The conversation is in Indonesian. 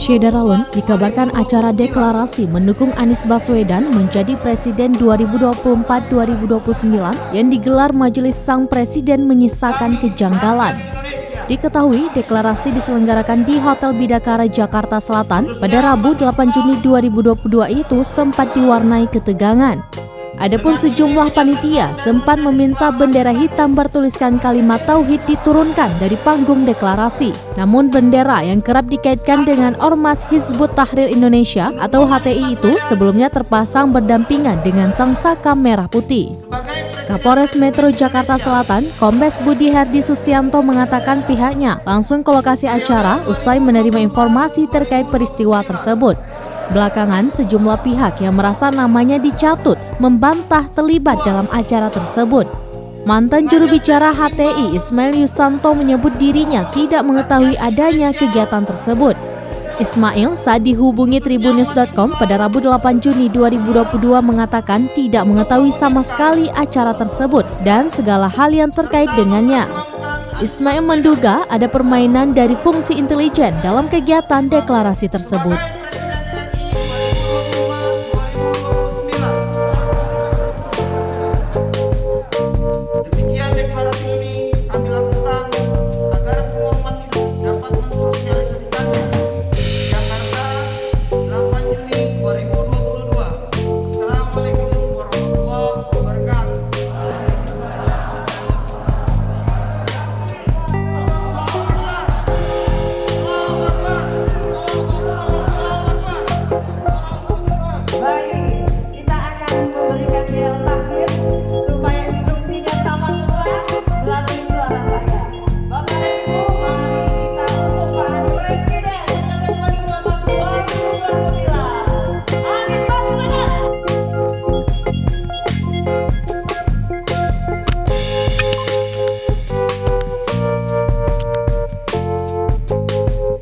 Syederalun dikabarkan acara deklarasi mendukung Anies Baswedan menjadi Presiden 2024-2029 yang digelar Majelis Sang Presiden menyisakan kejanggalan. Diketahui deklarasi diselenggarakan di Hotel Bidakara, Jakarta Selatan pada Rabu 8 Juni 2022 itu sempat diwarnai ketegangan. Adapun sejumlah panitia sempat meminta bendera hitam bertuliskan kalimat tauhid diturunkan dari panggung deklarasi. Namun bendera yang kerap dikaitkan dengan Ormas Hizbut Tahrir Indonesia atau HTI itu sebelumnya terpasang berdampingan dengan sangsaka merah putih. Kapolres Metro Jakarta Selatan, Kombes Budi Herdi Susianto mengatakan pihaknya langsung ke lokasi acara usai menerima informasi terkait peristiwa tersebut. Belakangan, sejumlah pihak yang merasa namanya dicatut membantah terlibat dalam acara tersebut. Mantan juru bicara HTI Ismail Yusanto menyebut dirinya tidak mengetahui adanya kegiatan tersebut. Ismail saat dihubungi Tribunnews.com pada Rabu 8 Juni 2022 mengatakan tidak mengetahui sama sekali acara tersebut dan segala hal yang terkait dengannya. Ismail menduga ada permainan dari fungsi intelijen dalam kegiatan deklarasi tersebut.